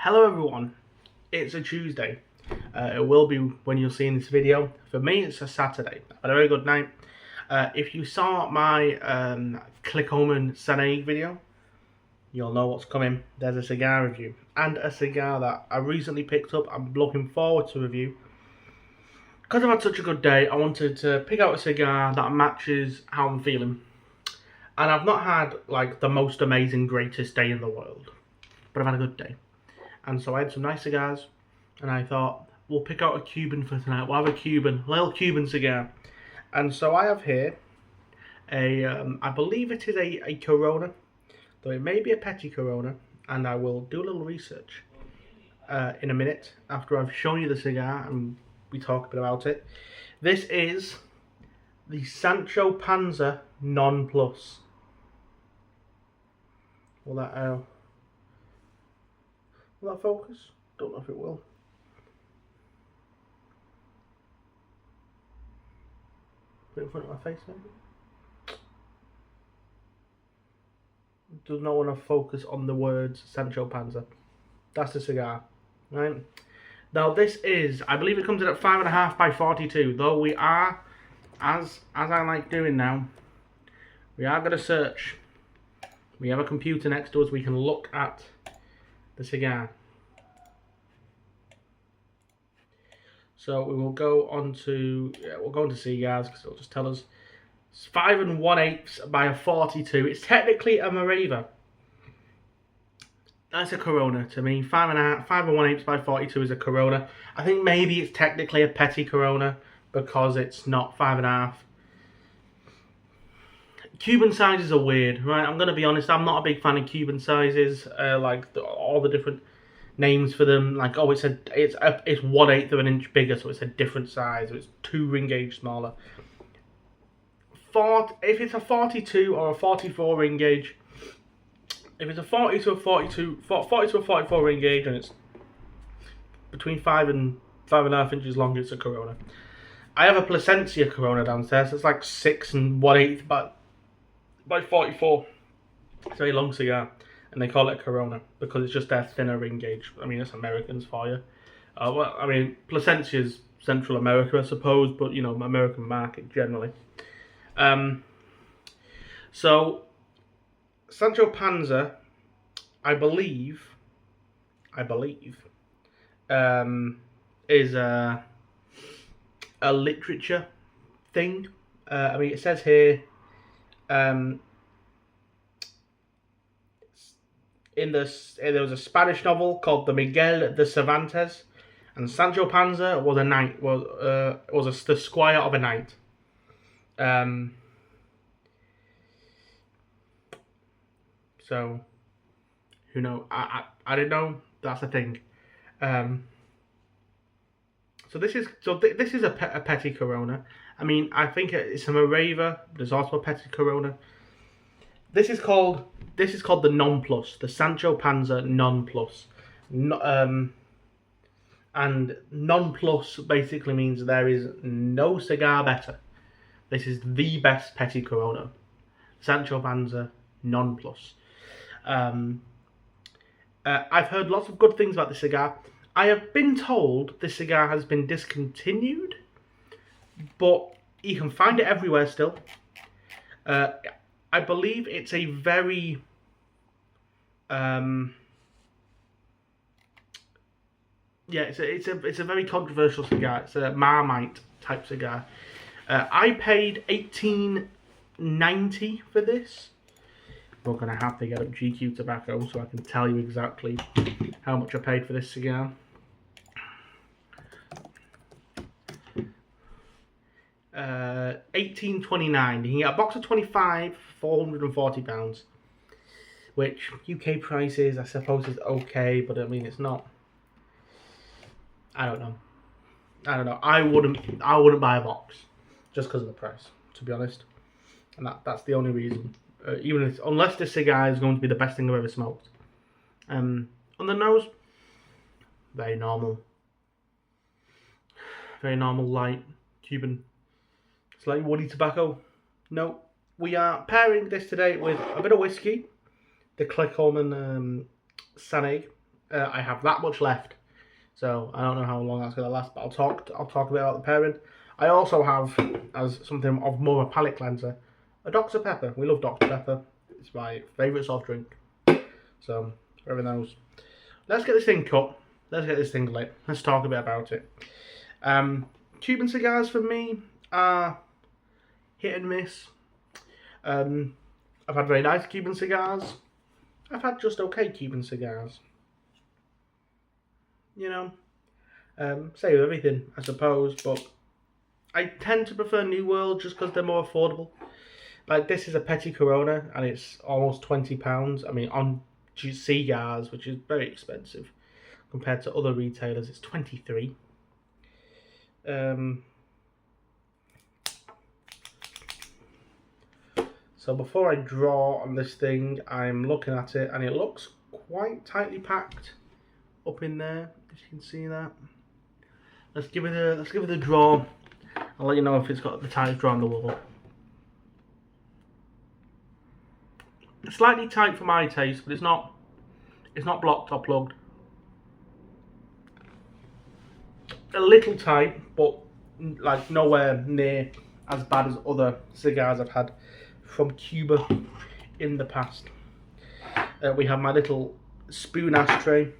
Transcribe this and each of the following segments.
Hello everyone, it's a Tuesday. It will be when you're seeing this video. For me it's a Saturday. I had a very good night. If you saw my Cuban Cigar video, you'll know what's coming. There's a cigar review and a cigar that I recently picked up. I'm looking forward to review. Because I've had such a good day, I wanted to pick out a cigar that matches how I'm feeling. And I've not had like the most amazing, greatest day in the world, but I've had a good day. And so I had some nice cigars, and I thought, we'll pick out a Cuban for tonight. We'll have a little Cuban cigar. And so I have here I believe it is a Corona, though it may be a Petit Corona, and I will do a little research in a minute after I've shown you the cigar and we talk a bit about it. This is the Sancho Panza Non Plus. Will that focus? Don't know if it will. Put it in front of my face maybe. Does not want to focus on the words Sancho Panza. That's the cigar, right? Now this is, I believe it comes in at 5.5 by 42. Though we are, as I like doing now, we are going to search. We have a computer next to us. We can look at the cigar. So we will go on to cigars because it'll just tell us it's 5 1/8 by a 42. It's technically a Morava. That's a Corona to me. 5 1/8 by 42 is a Corona. I think maybe it's technically a Petit Corona because it's not 5.5. Cuban sizes are weird, right? I'm going to be honest, I'm not a big fan of Cuban sizes, all the different names for them. Like, oh, it's 1/8 of an inch bigger, so it's a different size, or it's 2 ring gauge smaller. If it's a 42 or a 44 ring gauge, if it's a 40 to a 44 ring gauge, and it's between 5 and 5.5 inches long, it's a Corona. I have a Plasencia Corona downstairs. It's like 6 1/8 by 44. It's a very long cigar, and they call it a Corona because it's just their thinner ring gauge. I mean, it's Americans for you. Well, I mean, Plasencia's Central America, I suppose, but you know, American market generally. So Sancho Panza, I believe, is a literature thing. I mean, it says here. There was a Spanish novel called the Miguel de Cervantes, and Sancho Panza was a knight. The squire of a knight. So, who knows? I didn't know that's a thing. So this is a Petit Corona. I mean, I think it's a Morava. There's also a Petit Corona. This is called the Non Plus, the Sancho Panza Non Plus. And Non Plus basically means there is no cigar better. This is the best Petit Corona, Sancho Panza Non Plus. I've heard lots of good things about this cigar. I have been told this cigar has been discontinued, but you can find it everywhere still. I believe it's a very it's a very controversial cigar. It's a Marmite type cigar. I paid $18.90 for this. We're gonna have to get up GQ Tobacco so I can tell you exactly how much I paid for this cigar. $18.29. You can get a box of 25, £440, which UK prices I suppose is okay, but I mean it's not. I don't know. I wouldn't buy a box just because of the price, to be honest, and that's the only reason. Unless this cigar is going to be the best thing I've ever smoked. On the nose, very normal, light Cuban. Slightly woody tobacco. No, we are pairing this today with a bit of whiskey, the Cuban Cigar. I have that much left, so I don't know how long that's going to last. But I'll talk a bit about the pairing. I also have, as something of more a palate cleanser, a Dr Pepper. We love Dr Pepper. It's my favourite soft drink. So whoever knows, let's get this thing cut. Let's get this thing lit. Let's talk a bit about it. Cuban cigars for me are hit and miss. I've had very nice Cuban cigars. I've had just okay Cuban cigars. You know, say with everything, I suppose, but I tend to prefer New World just because they're more affordable. Like, this is a Petit Corona, and it's almost £20. I mean, on cigars, which is very expensive compared to other retailers, it's 23. So before I draw on this thing, I'm looking at it, and it looks quite tightly packed up in there. If you can see that. Let's give it a draw. I'll let you know if it's got the tightest draw on the wall. It's slightly tight for my taste, but it's not blocked or plugged. A little tight, but like nowhere near as bad as other cigars I've had from Cuba in the past. We have my little spoon ashtray.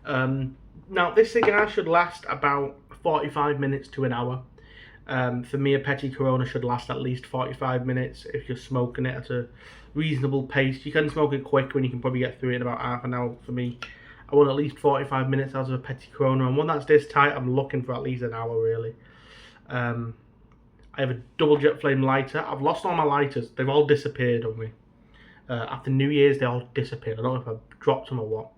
Now this cigar should last about 45 minutes to an hour. For me, a Petit Corona should last at least 45 minutes if you're smoking it at a reasonable pace. You can smoke it quick when you can probably get through it in about half an hour. For me, I want at least 45 minutes out of a Petit Corona, and one that's this tight, I'm looking for at least an hour, really. I have a double jet flame lighter. I've lost all my lighters. They've all disappeared on me. After New Year's, they all disappeared. I don't know if I've dropped them or what.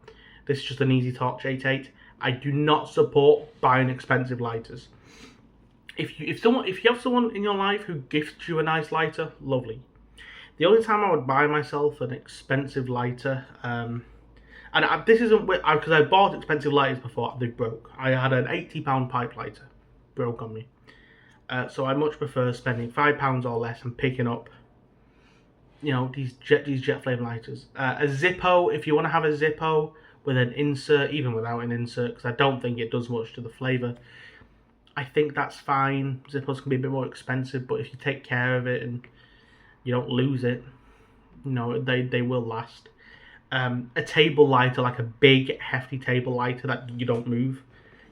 This is just an Easy Torch 88. I do not support buying expensive lighters. If you have someone in your life who gifts you a nice lighter, lovely. The only time I would buy myself an expensive lighter, this isn't because I bought expensive lighters before, they broke. I had an £80 pipe lighter, broke on me. So I much prefer spending £5 or less and picking up, you know, these jet flame lighters. A Zippo, if you want to have a Zippo with an insert, even without an insert, because I don't think it does much to the flavour, I think that's fine. Zippos can be a bit more expensive, but if you take care of it and you don't lose it, you know, they will last. A table lighter, like a big, hefty table lighter that you don't move,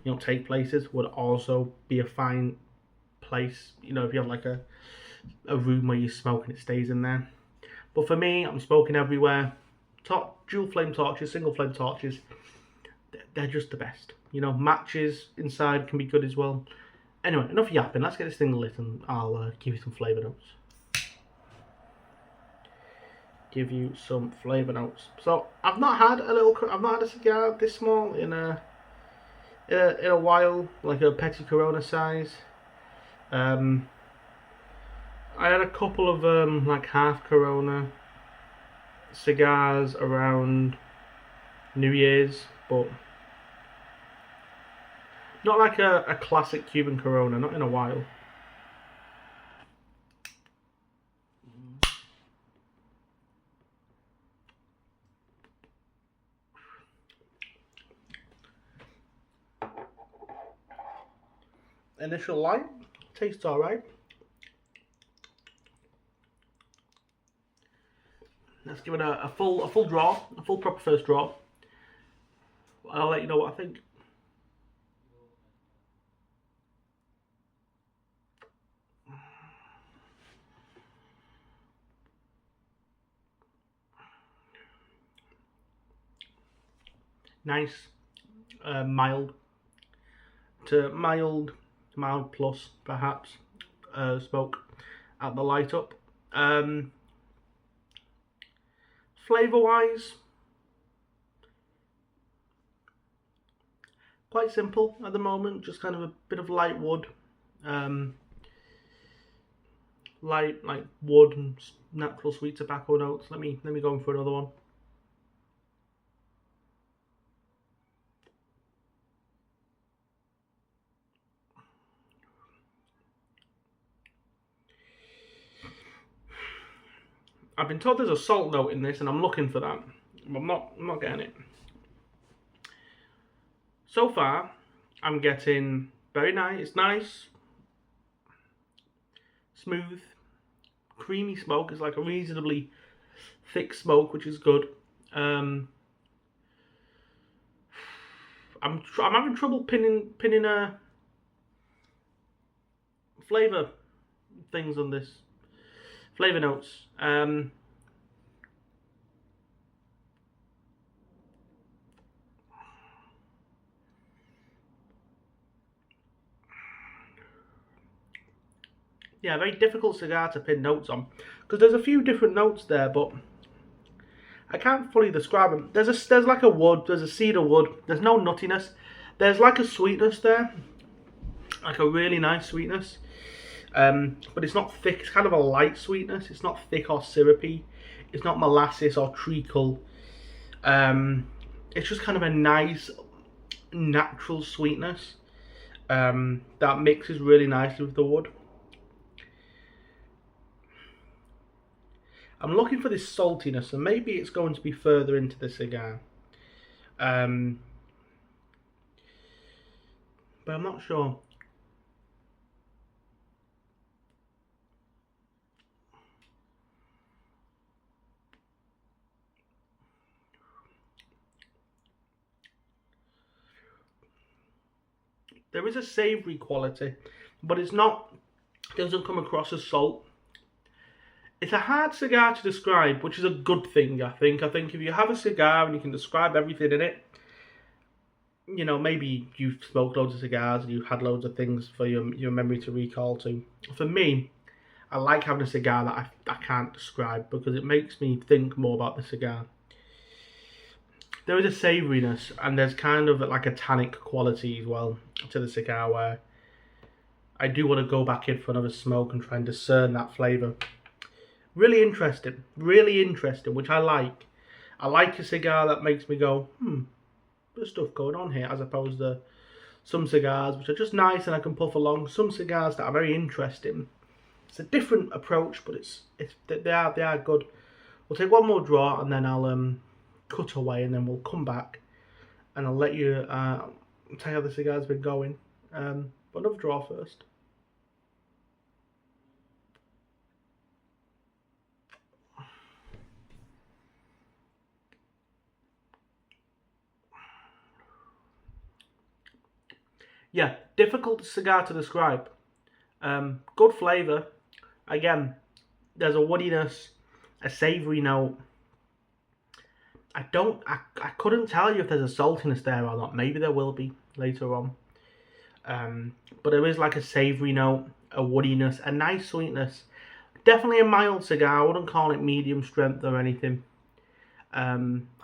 you don't take places, would also be a fine place. You know, if you have like a room where you smoke and it stays in there. But for me, I'm smoking everywhere. Dual flame torches, single flame torches, they're just the best. You know, matches inside can be good as well. Anyway, enough yapping. Let's get this thing lit, and I'll give you some flavour notes. So I've not had a cigar this small in a while, like a Petit Corona size. I had a couple of like half Corona cigars around New Year's, but not like a classic Cuban Corona, not in a while. Initial light, tastes alright. Let's give it a full draw, a full proper first draw. I'll let you know what I think. Nice, mild to mild plus perhaps smoke at the light up. Flavour wise, quite simple at the moment, just kind of a bit of light wood, light like wood and natural sweet tobacco notes. Let me go in for another one. I've been told there's a salt note in this, and I'm looking for that. I'm not getting it. So far, I'm getting very nice. It's nice, smooth, creamy smoke. It's like a reasonably thick smoke, which is good. I'm having trouble pinning flavor things on this. Flavor notes. Yeah, very difficult cigar to pin notes on because there's a few different notes there, but I can't fully describe them. There's like a wood, there's a cedar wood. There's no nuttiness. There's like a sweetness there, like a really nice sweetness. But it's not thick. It's kind of a light sweetness. It's not thick or syrupy. It's not molasses or treacle. It's just kind of a nice, natural sweetness that mixes really nicely with the wood. I'm looking for this saltiness, and maybe it's going to be further into the cigar. But I'm not sure. There is a savoury quality, but it doesn't come across as salt. It's a hard cigar to describe, which is a good thing, I think. I think if you have a cigar and you can describe everything in it, you know, maybe you've smoked loads of cigars and you've had loads of things for your memory to recall to. For me, I like having a cigar that I can't describe because it makes me think more about the cigar. There is a savouriness and there's kind of like a tannic quality as well to the cigar where I do want to go back in for another smoke and try and discern that flavour. Really interesting, which I like. I like a cigar that makes me go, there's stuff going on here, as opposed to some cigars which are just nice and I can puff along. Some cigars that are very interesting. It's a different approach, but they are good. We'll take one more draw and then I'll cut away, and then we'll come back and I'll let you tell you how the cigar's been going. But another draw first. Yeah, difficult cigar to describe. Good flavour. Again, there's a woodiness, a savoury note. I couldn't tell you if there's a saltiness there or not. Maybe there will be later on. But there is like a savoury note, a woodiness, a nice sweetness. Definitely a mild cigar. I wouldn't call it medium strength or anything. I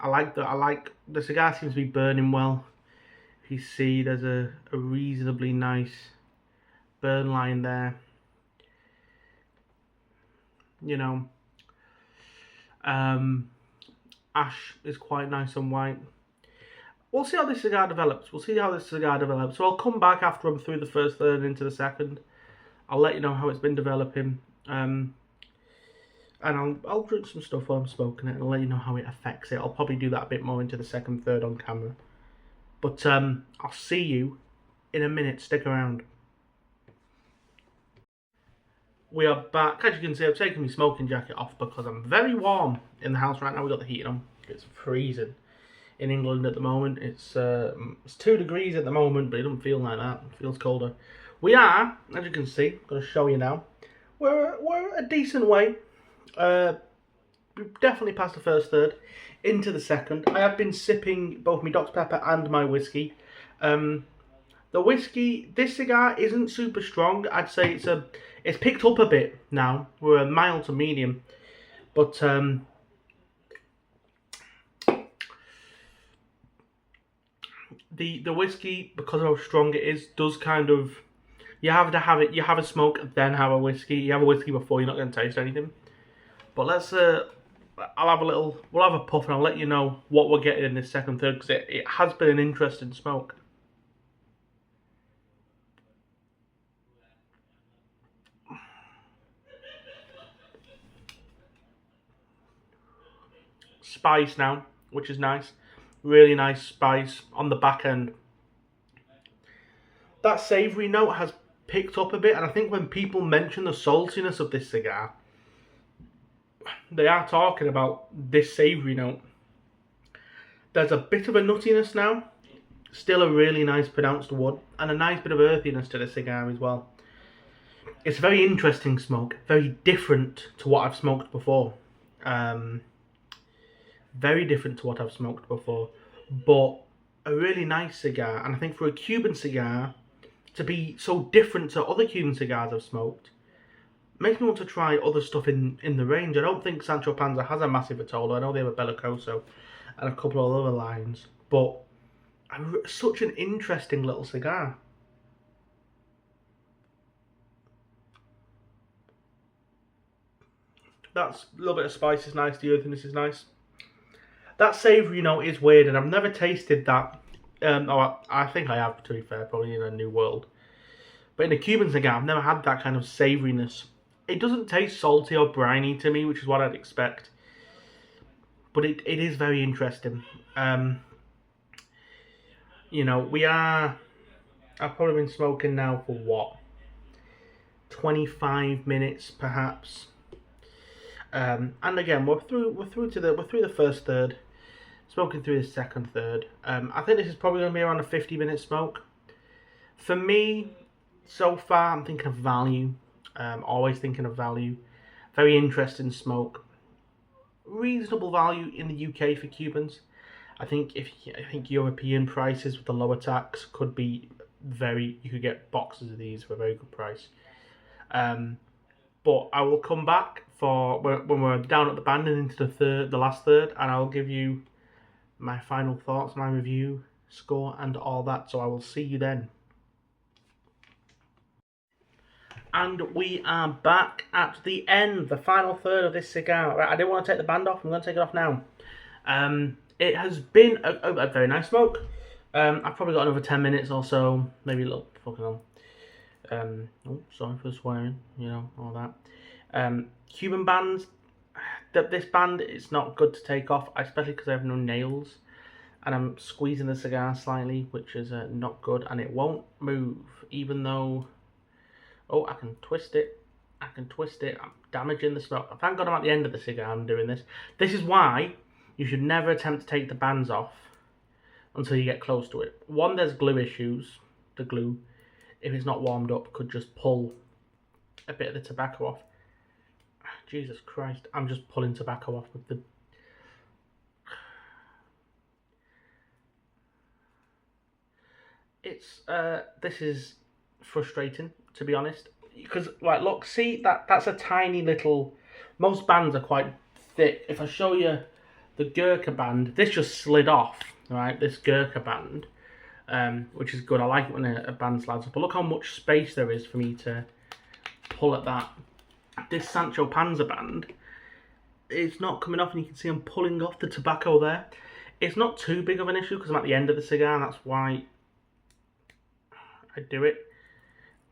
like the cigar seems to be burning well. If you see, there's a reasonably nice burn line there. You know, ash is quite nice and white. We'll see how this cigar develops. So I'll come back after I'm through the first third and into the second. I'll let you know how it's been developing. And I'll drink some stuff while I'm smoking it and I'll let you know how it affects it. I'll probably do that a bit more into the second third on camera. But I'll see you in a minute. Stick around. We are back. As you can see, I've taken my smoking jacket off because I'm very warm in the house right now. We've got the heating on. It's freezing in England at the moment. It's 2 degrees at the moment, but it doesn't feel like that. It feels colder. We are, as you can see, I'm going to show you now. We're a decent way. We've definitely passed the first third into the second. I have been sipping both my Dr Pepper and my whiskey. The whiskey, this cigar isn't super strong. I'd say it's picked up a bit now. We're a mild to medium, but the whiskey, because of how strong it is, does kind of, you have to have it. You have a smoke, then have a whiskey. You have a whiskey before, you're not going to taste anything. But let's we'll have a puff and I'll let you know what we're getting in this second third, because it has been an interesting smoke. Spice now, which is nice. Really nice spice on the back end. that savoury note has picked up a bit, and I think when people mention the saltiness of this cigar, they are talking about this savoury note. There's a bit of a nuttiness now, still a really nice pronounced wood, and a nice bit of earthiness to the cigar as well. It's a very interesting smoke, very different to what I've smoked before. Very different to what I've smoked before, but a really nice cigar. And I think for a Cuban cigar to be so different to other Cuban cigars I've smoked makes me want to try other stuff in the range. I don't think Sancho Panza has a massive Vitola. I know they have a Bellicoso and a couple of other lines, but such an interesting little cigar. That's a little bit of spice is nice, the earthiness is nice. That savoury note is weird, and I've never tasted that. I think I have, to be fair, probably in a new world. But in a Cuban cigar, I've never had that kind of savouriness. It doesn't taste salty or briny to me, which is what I'd expect. But it is very interesting. You know, I've probably been smoking now for what? 25 minutes, perhaps. And again, we're through the first third. Smoking through the second third. I think this is probably going to be around a 50-minute smoke. For me, so far, I'm thinking of value. Always thinking of value. Very interesting smoke. Reasonable value in the UK for Cubans. I think European prices with the lower tax could be you could get boxes of these for a very good price. But I will come back for when we're down at the band and into the last third, and I'll give you my final thoughts, my review, score, and all that. So I will see you then. And we are back at the end, the final third of this cigar. Right, I didn't want to take the band off. I'm going to take it off now. It has been a very nice smoke. I've probably got another 10 minutes or so, maybe a little fucking on. Oh, sorry for swearing, you know, all that. Cuban bands, this band is not good to take off, especially because I have no nails, and I'm squeezing the cigar slightly, which is not good, and it won't move, even though, oh, I can twist it, I'm damaging the smoke. Thank God I'm at the end of the cigar, I'm doing this. This is why you should never attempt to take the bands off until you get close to it. One, there's glue issues, the glue, if it's not warmed up, could just pull a bit of the tobacco off. Jesus Christ, I'm just pulling tobacco off with the... This is frustrating, to be honest. Because, like, look, see, that's a tiny little... Most bands are quite thick. If I show you the Gurkha band, this just slid off, right? This Gurkha band, which is good. I like it when a band slides up. But look how much space there is for me to pull at that. This Sancho Panza band, it's not coming off, and you can see I'm pulling off the tobacco there. It's not too big of an issue because I'm at the end of the cigar, and that's why I do it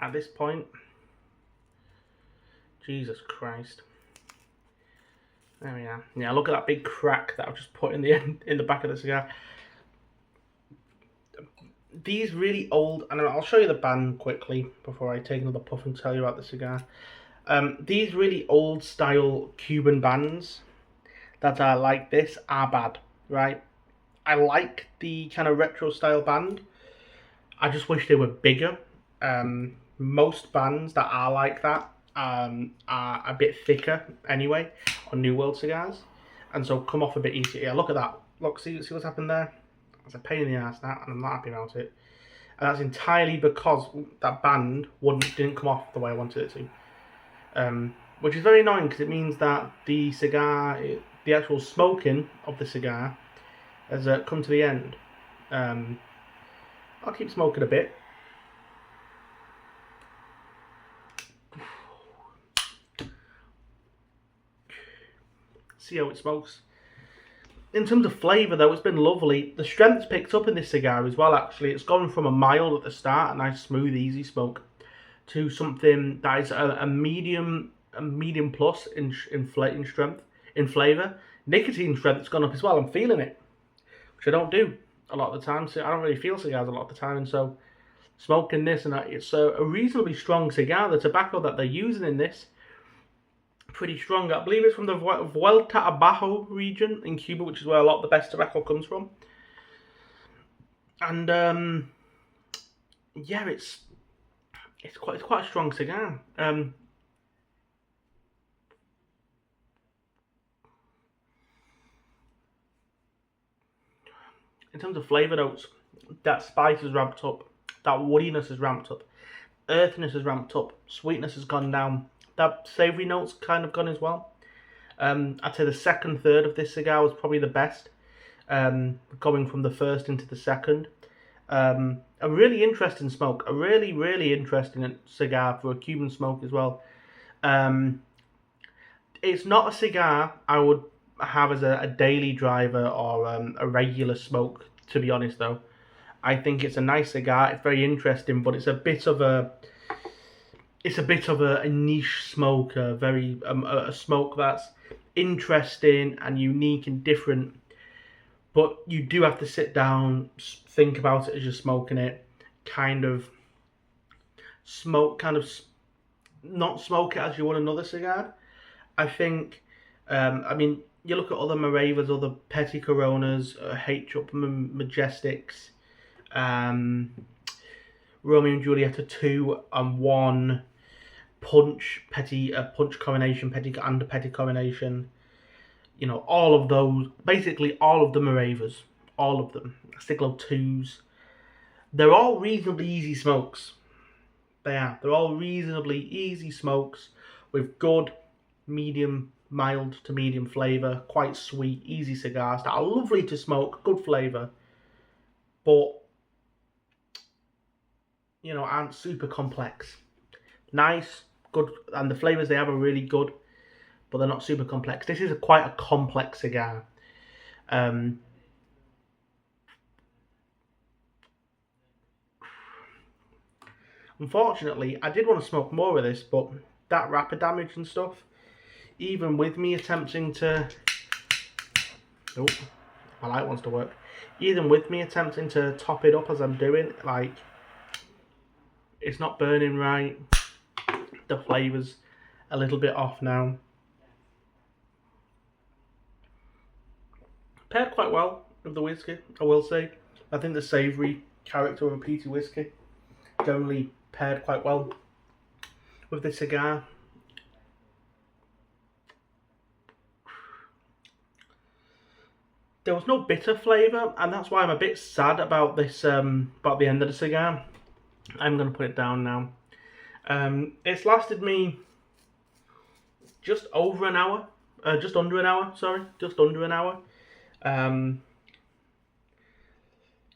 at this point. Jesus Christ. There we are. Yeah, look at that big crack that I've just put in the back of the cigar. These really old, and I'll show you the band quickly before I take another puff and tell you about the cigar. These really old style Cuban bands that are like this are bad, right? I like the kind of retro style band. I just wish they were bigger. Most bands that are like that are a bit thicker anyway on New World cigars, and so come off a bit easier. Yeah, look at that. Look, see what's happened there? It's a pain in the ass, that, and I'm not happy about it. And that's entirely because that band didn't come off the way I wanted it to. Which is very annoying because it means that the cigar, the actual smoking of the cigar has come to the end. I'll keep smoking a bit. See how it smokes. In terms of flavour though, it's been lovely. The strength's picked up in this cigar as well actually. It's gone from a mild at the start, a nice smooth easy smoke, to something that is a medium plus in strength, in flavour. Nicotine strength's gone up as well. I'm feeling it, which I don't do a lot of the time. So I don't really feel cigars a lot of the time, and so smoking this, and it's a reasonably strong cigar. The tobacco that they're using in this, pretty strong. I believe it's from the Vuelta Abajo region in Cuba, which is where a lot of the best tobacco comes from. And yeah, it's quite a strong cigar. In terms of flavour notes, that spice is ramped up, that woodiness is ramped up, earthiness is ramped up, sweetness has gone down, that savoury note's kind of gone as well. I'd say the second third of this cigar was probably the best, going from the first into the second. A really interesting smoke, a really interesting cigar for a Cuban smoke as well. It's not a cigar I would have as a daily driver or a regular smoke, to be honest though. I think it's a nice cigar, it's very interesting, but it's a bit of a niche smoke, a smoke that's interesting and unique and different, but you do have to sit down, think about it as you're smoking it, not smoke it as you would another cigar. I think, I mean, you look at other Moravas, other Petty Coronas, H-Up Majestics, Romeo and Julieta 2 and 1, Punch Coronation, Petty Coronation. You know, all of those, basically all of the Moravas, all of them, Siglo 2s. They're all reasonably easy smokes. They are. They're all reasonably easy smokes with good, mild to medium flavour, quite sweet, easy cigars that are lovely to smoke, good flavour, but, you know, aren't super complex. Nice, good, and the flavours they have are really good, but they're not super complex. This is quite a complex cigar. Unfortunately, I did want to smoke more of this, but that rapid damage and stuff, even with me attempting to... Oh, my light wants to work. Even with me attempting to top it up as I'm doing, like, it's not burning right. The flavour's a little bit off now. Paired quite well with the whiskey, I will say. I think the savoury character of a peaty whiskey generally paired quite well with the cigar. There was no bitter flavour, and that's why I'm a bit sad about this, about the end of the cigar. I'm going to put it down now. It's lasted me just over an hour, just under an hour, sorry, just under an hour.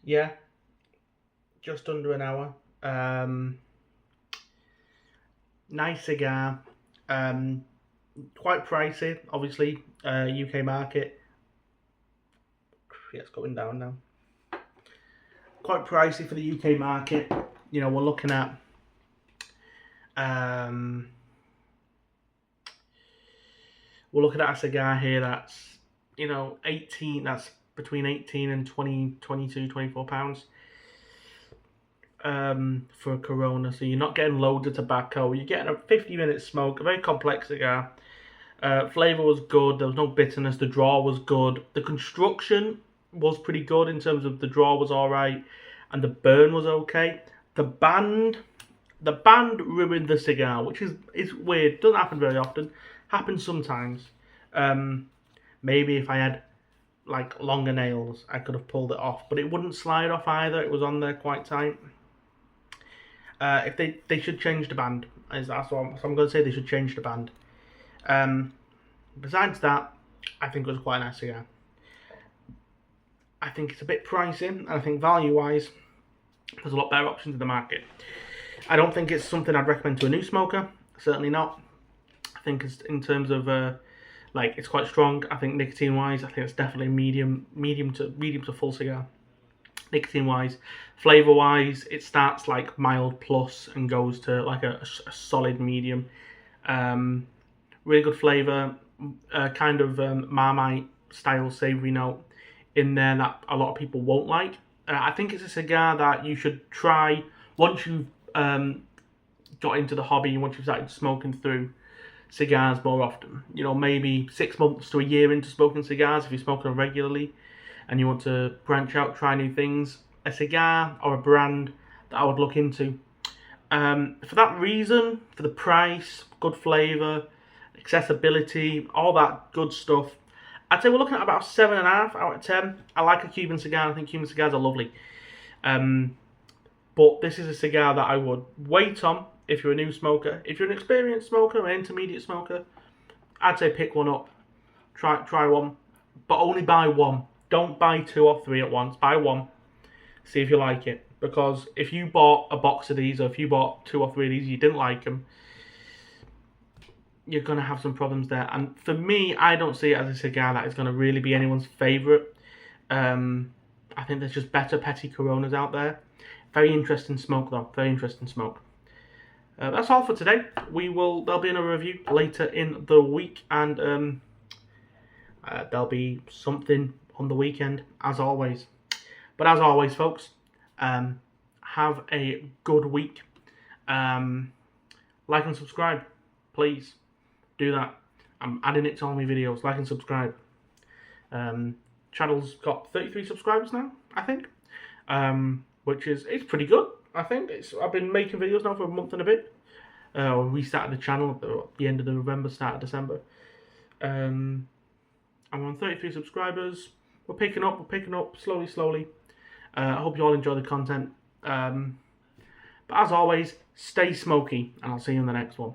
Yeah, just under an hour. Nice cigar, quite pricey, obviously, UK market. Yeah, it's going down now. Quite pricey for the UK market. You know, we're looking at a cigar here that's, you know, 18, that's between 18 and 20, 22, 24 pounds for a Corona. So you're not getting loads of tobacco, you're getting a 50-minute smoke, a very complex cigar. Flavour was good, there was no bitterness, the draw was good, the construction was pretty good in terms of the draw was alright, and the burn was okay. The band ruined the cigar, which is weird, doesn't happen very often, happens sometimes. Maybe if I had like longer nails I could have pulled it off, but it wouldn't slide off either, it was on there quite tight. If they should change the band, that's what I'm going to say, they should change the band. Besides that, I think it was quite a nice cigar. I think it's a bit pricey, and I think value-wise, there's a lot better options in the market. I don't think it's something I'd recommend to a new smoker, certainly not. I think it's, in terms of, like, it's quite strong. I think nicotine-wise, I think it's definitely medium to full cigar. Nicotine-wise, flavour-wise, it starts like mild plus and goes to like a solid medium. Really good flavour, kind of Marmite style savoury note in there that a lot of people won't like. I think it's a cigar that you should try once you've got into the hobby and once you've started smoking through cigars more often, you know, maybe 6 months to a year into smoking cigars, if you're smoking them regularly and you want to branch out, try new things, a cigar or a brand that I would look into. For that reason, for the price, good flavour, accessibility, all that good stuff, I'd say we're looking at about 7.5 out of 10. I like a Cuban cigar. I think Cuban cigars are lovely. But this is a cigar that I would wait on if you're a new smoker. If you're an experienced smoker, an intermediate smoker, I'd say pick one up. Try one. But only buy one. Don't buy 2 or 3 at once. Buy one. See if you like it. Because if you bought a box of these, or if you bought 2 or 3 of these and you didn't like them, you're going to have some problems there. And for me, I don't see it as a cigar that is going to really be anyone's favourite. I think there's just better petty Coronas out there. Very interesting smoke though. Very interesting smoke. That's all for today. There'll be another review later in the week, and there'll be something on the weekend as always. But as always, folks, have a good week. Like and subscribe, please. Do that. I'm adding it to all my videos. Like and subscribe. Channel's got 33 subscribers now, I think, which it's pretty good. I think I've been making videos now for a month and a bit. We started the channel at the end of November, start of December. I'm on 33 subscribers. We're picking up slowly. I hope you all enjoy the content. But as always, stay smoky, and I'll see you in the next one.